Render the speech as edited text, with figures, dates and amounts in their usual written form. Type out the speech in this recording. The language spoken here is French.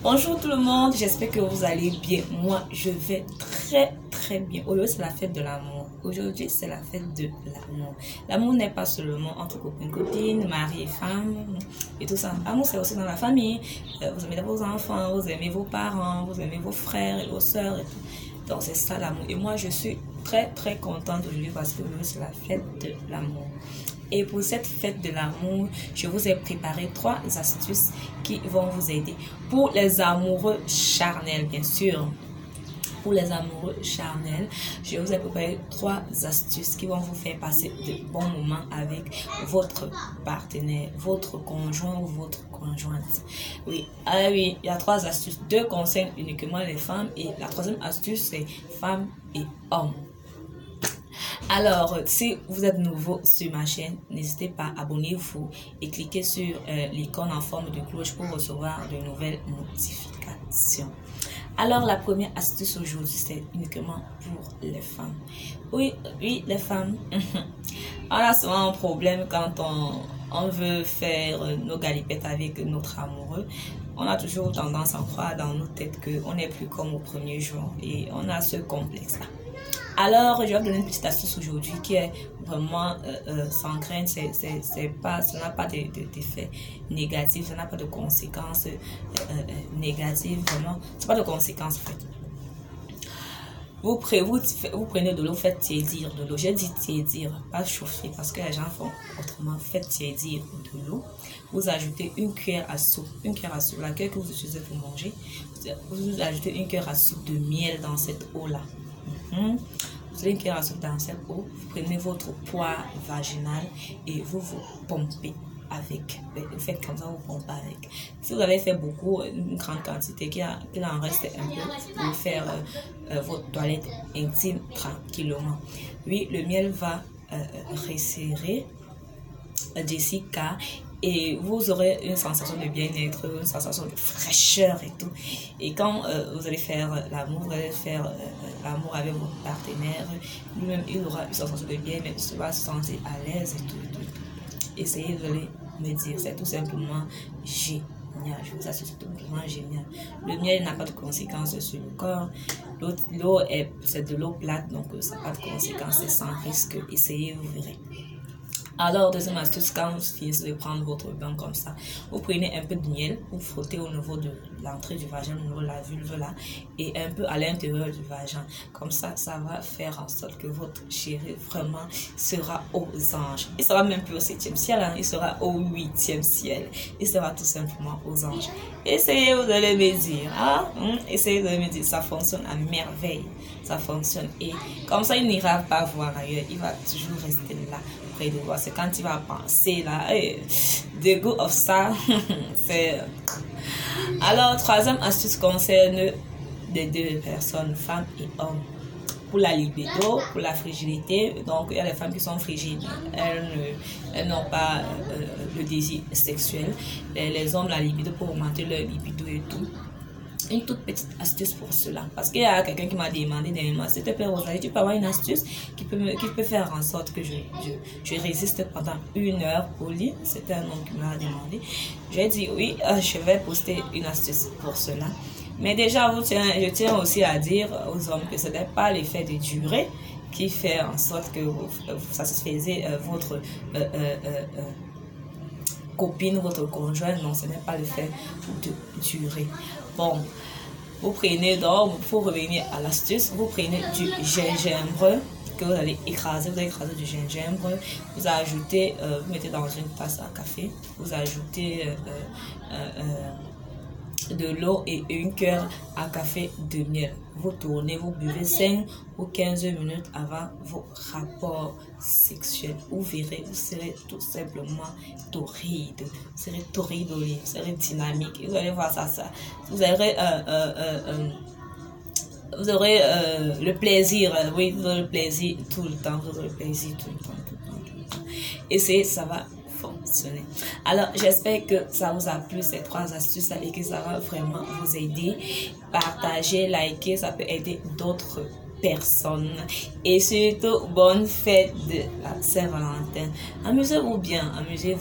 Bonjour tout le monde, j'espère que vous allez bien. Moi, je vais très bien. Aujourd'hui, c'est la fête de l'amour. Aujourd'hui, c'est la fête de l'amour. L'amour n'est pas seulement entre copines, mari et femme et tout ça. L'amour, c'est aussi dans la famille. Vous aimez vos enfants, vous aimez vos parents, vous aimez vos frères et vos sœurs et tout. Donc, c'est ça l'amour. Et moi, je suis très contente aujourd'hui parce que c'est la fête de l'amour. Et pour cette fête de l'amour, je vous ai préparé 3 astuces qui vont vous aider. Pour les amoureux charnels, bien sûr. Pour les amoureux charnels, je vous ai préparé 3 astuces qui vont vous faire passer de bons moments avec votre partenaire, votre conjoint ou votre conjointe. Oui, oui, il y a 3 astuces. 2 concernent uniquement les femmes et la 3e astuce, c'est femmes et hommes. Alors, si vous êtes nouveau sur ma chaîne, n'hésitez pas à abonnez-vous et cliquez sur l'icône en forme de cloche pour recevoir de nouvelles notifications. Alors, la première astuce aujourd'hui, c'est uniquement pour les femmes. Oui, les femmes. On a souvent un problème quand on veut faire nos galipettes avec notre amoureux. On a toujours tendance à croire dans nos têtes qu'on n'est plus comme au premier jour et on a ce complexe-là. Alors, je vais vous donner une petite astuce aujourd'hui qui est vraiment sans crainte. Ça n'a pas d'effet négatif, ça n'a pas de conséquences négatives, vraiment. Ça n'a pas de conséquences en fait. Vous prenez de l'eau, faites tiédir de l'eau. J'ai dit tiédir, pas chauffer, parce que les gens font autrement. Faites tiédir de l'eau. Vous ajoutez une cuillère à soupe, la cuillère que vous utilisez pour manger. Vous ajoutez une cuillère à soupe de miel dans cette eau-là. Vous avez une cuillère à soupe dans cette eau. Vous prenez votre poire vaginale et vous pompez avec. Vous faites comme ça, vous pompez avec. Si vous avez fait beaucoup, une grande quantité, qu'il en reste un peu, pour faire votre toilette intime tranquillement. Oui, le miel va resserrer d'ici car et vous aurez une sensation de bien-être, une sensation de fraîcheur et tout. Et quand vous allez faire l'amour, vous allez faire l'amour avec votre partenaire, lui-même il aura une sensation de bien-être, il va se sentir à l'aise et tout. Essayez de me dire, c'est tout simplement génial. Je vous assure, c'est tout simplement génial. Le miel n'a pas de conséquences sur le corps. L'eau, c'est de l'eau plate, donc ça n'a pas de conséquences, c'est sans risque. Essayez, vous verrez. Alors, deuxième astuce, quand vous finissez de prendre votre bain comme ça, vous prenez un peu de miel, vous frottez au niveau de l'entrée du vagin, au niveau de la vulve là, et un peu à l'intérieur du vagin. Comme ça, ça va faire en sorte que votre chéri vraiment sera aux anges. Il sera même plus au 7e ciel, hein, il sera au 8e ciel. Il sera tout simplement aux anges. Essayez, vous allez me dire, essayez de me dire, ça fonctionne à merveille. Ça fonctionne. Et comme ça, il n'ira pas voir ailleurs. Il va toujours rester là, près de vous. C'est quand il va penser là, the good of ça. Alors, 3e astuce concerne les 2 personnes, femmes et hommes. Pour la libido, pour la fragilité, donc il y a les femmes qui sont fragiles, elles n'ont pas le désir sexuel. Les hommes, la libido, pour augmenter leur libido et tout. Une toute petite astuce pour cela. Parce qu'il y a quelqu'un qui m'a demandé dernièrement, s'il te plaît, Rosalie, tu peux avoir une astuce qui peut faire en sorte que je résiste pendant 1 heure au lit. C'était un homme qui m'a demandé. J'ai dit oui, je vais poster une astuce pour cela. Mais déjà, je tiens aussi à dire aux hommes que ce n'est pas l'effet de durée qui fait en sorte que vous satisfaisez votre copine, votre conjoint. Non, ce n'est pas le fait de durer. Bon, vous prenez donc, pour revenir à l'astuce, vous prenez du gingembre que vous allez écraser. Vous allez écraser du gingembre, vous ajoutez, vous mettez dans une tasse à café, vous ajoutez de l'eau et une cuillère à café de miel. Vous tournez, vous buvez 5 ou 15 minutes avant vos rapports sexuels. Vous verrez, vous serez tout simplement torride. Vous serez torride au lit, vous serez dynamique. Vous allez voir ça. Vous aurez le plaisir, oui, vous aurez le plaisir tout le temps. Vous aurez le plaisir tout le temps. Et ça va fonctionner. Alors, j'espère que ça vous a plu, ces 3 astuces et que ça va vraiment vous aider. Partagez, likez, ça peut aider d'autres personnes. Et surtout, bonne fête de la Saint-Valentin. Amusez-vous bien, amusez-vous.